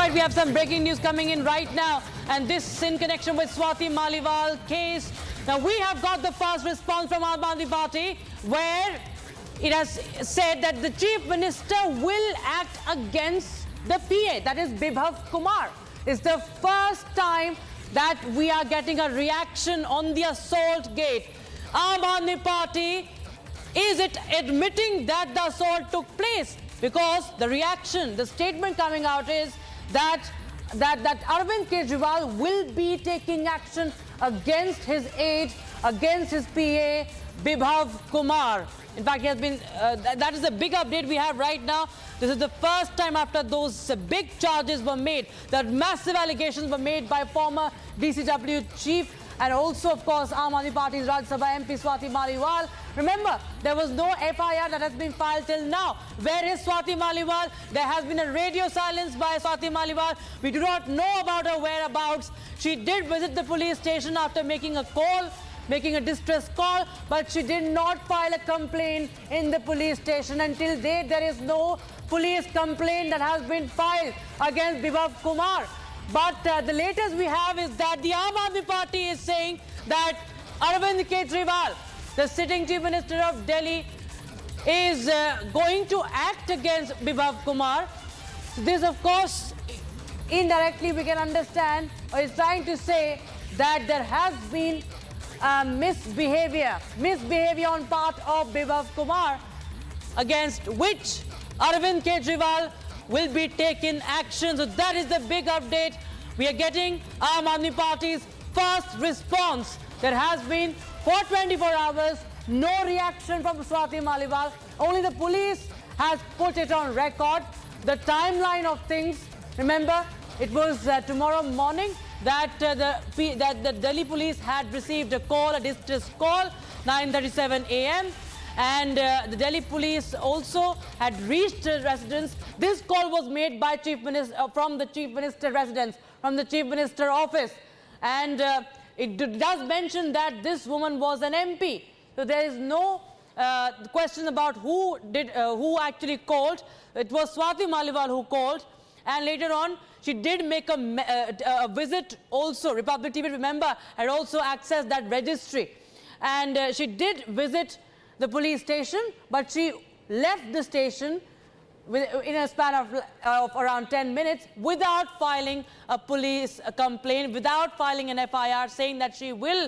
right, we have some breaking news coming in right now, and this in connection with Swati Maliwal case. Now, we have got the first response from Aam Aadmi Party, where it has said that the Chief Minister will act against the PA, that is Bibhav Kumar. It's the first time that we are getting a reaction on the assault gate. Aam Aadmi Party, is it admitting that the assault took place? Because the reaction, the statement coming out is that Arvind Kejriwal will be taking action against his aide, against his PA, Bibhav Kumar. In fact, he has been, that is the big update we have right now. This is the first time after those big charges were made, that massive allegations were made by former DCW chief and also, of course, Aam Aadmi Party's Rajya Sabha MP Swati Maliwal. Remember, there was no FIR that has been filed till now. Where is Swati Maliwal? There has been a radio silence by Swati Maliwal. We do not know about her whereabouts. She did visit the police station after making a call, making a distress call, but she did not file a complaint in the police station. Until date, there is no police complaint that has been filed against Bibhav Kumar. But the latest we have is that the Aam Aadmi Party is saying that Arvind Kejriwal, the sitting Chief Minister of Delhi, is going to act against Bibhav Kumar. This, of course, indirectly we can understand, or is trying to say that there has been misbehavior on part of Bibhav Kumar, against which Arvind Kejriwal will be taking action. So that is the big update. We are getting Aam Aadmi Party's first response. There has been, for 24 hours, no reaction from Swati Maliwal. Only the police has put it on record. The timeline of things, remember, it was tomorrow morning that the Delhi police had received a call, a distress call, 9:37 a.m. And the Delhi police also had reached residence. This call was made by from the Chief Minister residence, from the Chief Minister office. And it does mention that this woman was an MP. So there is no question about who actually called. It was Swati Maliwal who called. And later on, she did make a visit also. Republic TV, remember, had also accessed that registry. And she did visit the police station, but she left the station in a span of around 10 minutes without filing a police complaint, without filing an FIR, saying that she will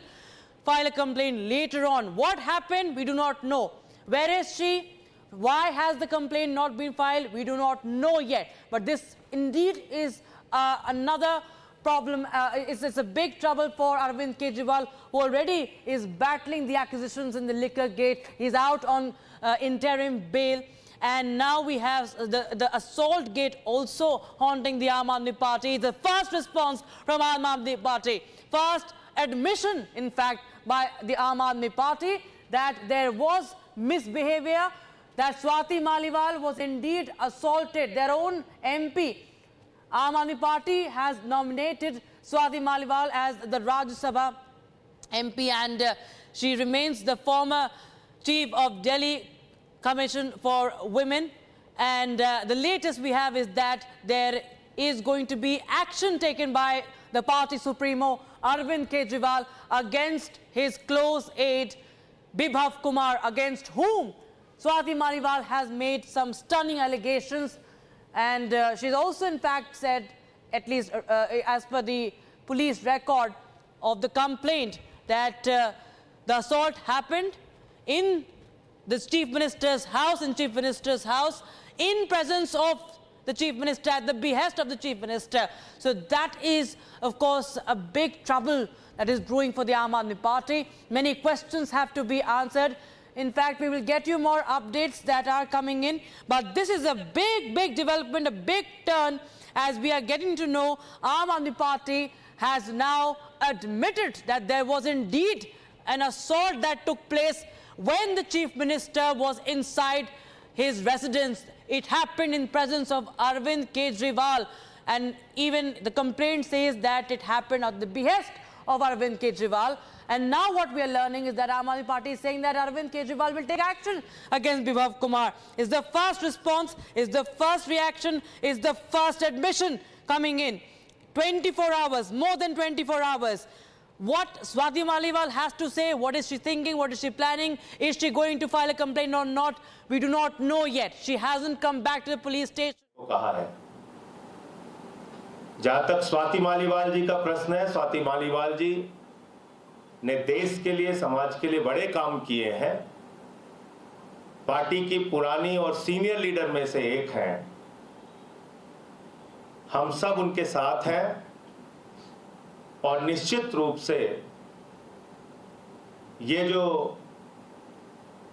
file a complaint later on. What happened? We do not know. Where is she? Why has the complaint not been filed? We do not know yet. But this indeed is another problem. It's a big trouble for Arvind Kejriwal, who already is battling the acquisitions in the liquor gate. He's out on interim bail. And now we have the assault gate also haunting the Aam Aadmi Party. The first response from Aam Aadmi Party. First admission, in fact, by the Aam Aadmi Party that there was misbehavior, that Swati Maliwal was indeed assaulted. Their own MP, Aam Aadmi Party, has nominated Swati Maliwal as the Rajya Sabha MP, and she remains the former chief of Delhi Commission for Women. And the latest we have is that there is going to be action taken by the party supremo, Arvind Kejriwal, against his close aide, Bibhav Kumar, against whom Swati Maliwal has made some stunning allegations. And she's also, in fact, said, at least as per the police record of the complaint, that the assault happened in the Chief Minister's house, in presence of the Chief Minister, at the behest of the Chief Minister. So that is, of course, a big trouble that is brewing for the Aam Aadmi Party. Many questions have to be answered. In fact, we will get you more updates that are coming in. But this is a big development, a big turn, as we are getting to know Aam Aadmi Party has now admitted that there was indeed an assault that took place when the Chief Minister was inside his residence. It happened in presence of Arvind Kejriwal. And even the complaint says that it happened at the behest of Arvind Kejriwal. And now what we are learning is that Aam Aadmi Party is saying that Arvind Kejriwal will take action against Bibhav Kumar. Is the first response, is the first reaction, is the first admission coming in. 24 hours, more than 24 hours. What Swati Maliwal has to say, what is she thinking, what is she planning, is she going to file a complaint or not, we do not know yet. She hasn't come back to the police station. कहा है। जहां तक स्वाति मालीवाल जी का प्रश्न है, स्वाति मालीवाल जी ने देश के लिए, समाज के लिए बड़े काम किए हैं। पार्टी की पुरानी और सीनियर लीडर में से एक हैं। हम सब उनके साथ हैं और निश्चित रूप से ये जो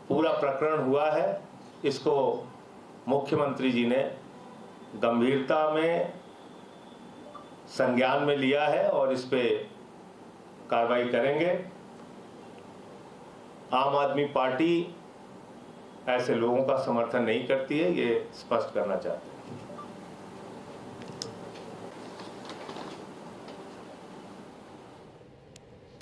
पूरा प्रकरण हुआ है, इसको मुख्यमंत्री जी ने गंभीरता में संज्ञान में लिया है और इस पे कार्रवाई करेंगे। आम आदमी पार्टी ऐसे लोगों का समर्थन नहीं करती है, ये स्पष्ट करना चाहते हैं।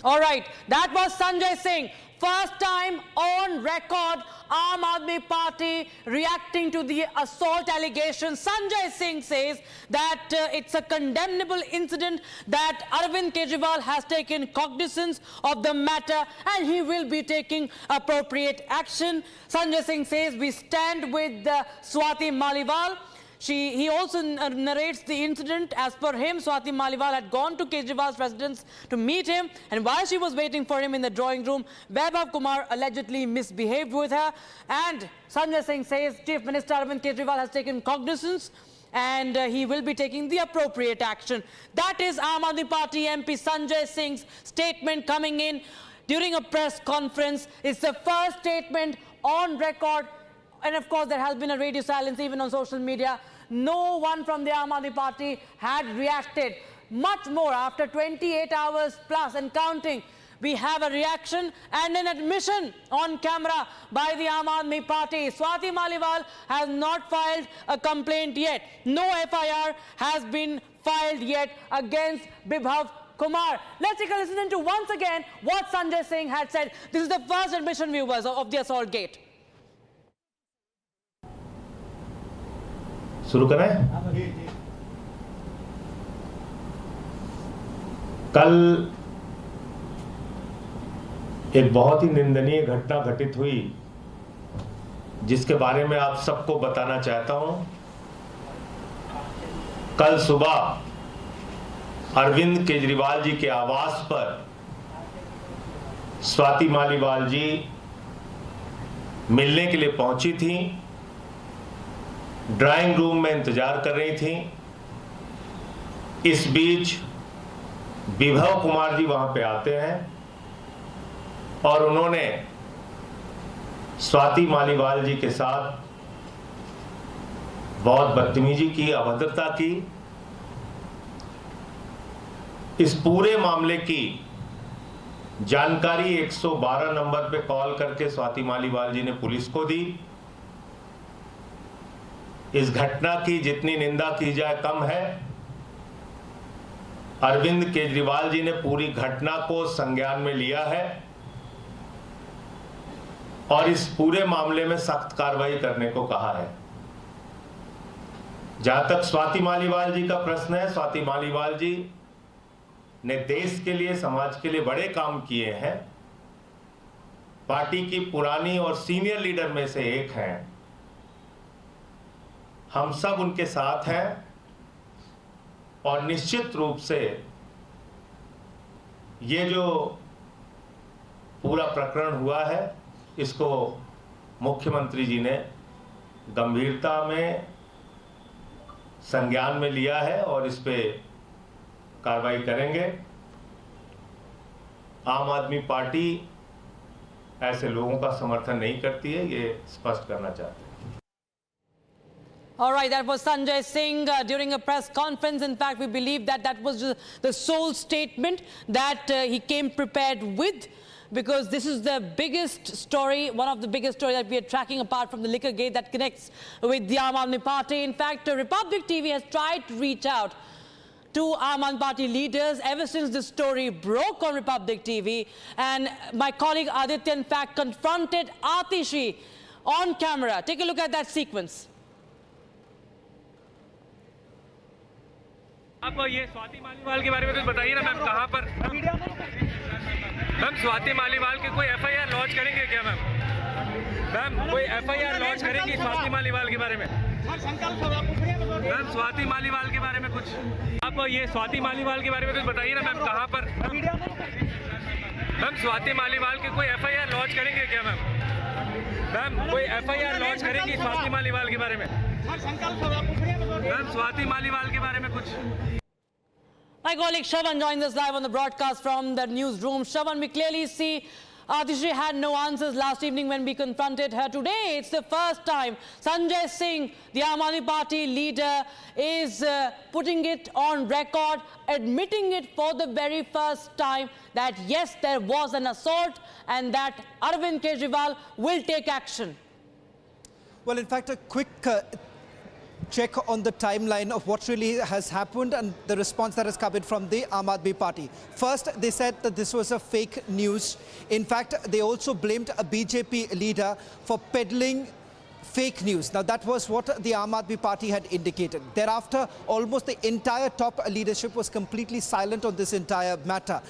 All right, that was Sanjay Singh. First time on record, Aam Aadmi Party reacting to the assault allegations. Sanjay Singh says that it's a condemnable incident, that Arvind Kejriwal has taken cognizance of the matter and he will be taking appropriate action. Sanjay Singh says we stand with Swati Maliwal. He also narrates the incident. As per him, Swati Maliwal had gone to Kejriwal's residence to meet him, and while she was waiting for him in the drawing room, Vaibhav Kumar allegedly misbehaved with her. And Sanjay Singh says Chief Minister Arvind Kejriwal has taken cognizance and he will be taking the appropriate action. That is Aam Aadmi Party MP Sanjay Singh's statement coming in during a press conference. It's the first statement on record. And of course, there has been a radio silence even on social media. No one from the Aam Aadmi Party had reacted. Much more after 28 hours plus and counting, we have a reaction and an admission on camera by the Aam Aadmi Party. Swati Maliwal has not filed a complaint yet. No FIR has been filed yet against Vaibhav Kumar. Let's take a listen to once again what Sanjay Singh had said. This is the first admission, viewers, of the assault gate. शुरू करें? कल एक बहुत ही निंदनीय घटना घटित हुई, जिसके बारे में आप सबको बताना चाहता हूं। कल सुबह अरविंद केजरीवाल जी के आवास पर स्वाति मालीवाल जी मिलने के लिए पहुंची थी। ड्राइंग रूम में इंतजार कर रही थी। इस बीच विभव कुमार जी वहां पे आते हैं और उन्होंने स्वाति मालीवाल जी के साथ बहुत बदतमीजी की, अभद्रता की। इस पूरे मामले की जानकारी 112 नंबर पे कॉल करके स्वाति मालीवाल जी ने पुलिस को दी। इस घटना की जितनी निंदा की जाए कम है। अरविंद केजरीवाल जी ने पूरी घटना को संज्ञान में लिया है और इस पूरे मामले में सख्त कार्रवाई करने को कहा है। जहां तक स्वाति मालीवाल जी का प्रश्न है, स्वाति मालीवाल जी ने देश के लिए, समाज के लिए बड़े काम किए हैं। पार्टी की पुरानी और सीनियर लीडर में से एक हैं। हम सब उनके साथ हैं और निश्चित रूप से ये जो पूरा प्रकरण हुआ है, इसको मुख्यमंत्री जी ने गंभीरता में संज्ञान में लिया है और इस पे कार्रवाई करेंगे। आम आदमी पार्टी ऐसे लोगों का समर्थन नहीं करती है, ये स्पष्ट करना चाहते हैं। All right, that was Sanjay Singh during a press conference. In fact, we believe that that was the sole statement that he came prepared with, because this is the biggest story, one of the biggest stories that we are tracking apart from the liquor gate that connects with the Aam Aadmi Party. In fact, Republic TV has tried to reach out to Aam Aadmi Party leaders ever since this story broke on Republic TV. And my colleague Aditya, in fact, confronted Atishi on camera. Take a look at that sequence. आप ये स्वाति मालीवाल के बारे में कुछ बताइए ना ma'am, कहाँ पर मैम स्वाति मालीवाल के कोई एफआईआर लॉन्च करेंगे क्या मैम? मैम कोई एफआईआर लॉन्च करेंगी स्वाति मालीवाल के बारे में? मैम स्वाति मालीवाल के बारे में कुछ आप ये स्वाति मालीवाल के बारे में कुछ बताइए ना मैम, कहाँ पर मैम स्वाति मालीवाल के कोई एफआईआर लॉन्च करेंगे क्या मैम? मैम कोई एफआईआर लॉन्च करेंगी स्वाति मालीवाल के बारे में? मैम स्वाति मालीवाल के बारे में कुछ My colleague Shravan joins us live on the broadcast from the newsroom. Shravan, we clearly see Atishri had no answers last evening when we confronted her. Today, it's the first time Sanjay Singh, the Aam Aadmi Party leader, is putting it on record, admitting it for the very first time that yes, there was an assault and that Arvind Kejriwal will take action. Well, in fact, a quick check on the timeline of what really has happened and the response that has come in from the Aam Aadmi Party. First, they said that this was a fake news. In fact, they also blamed a BJP leader for peddling fake news. Now, that was what the Aam Aadmi Party had indicated. Thereafter, almost the entire top leadership was completely silent on this entire matter.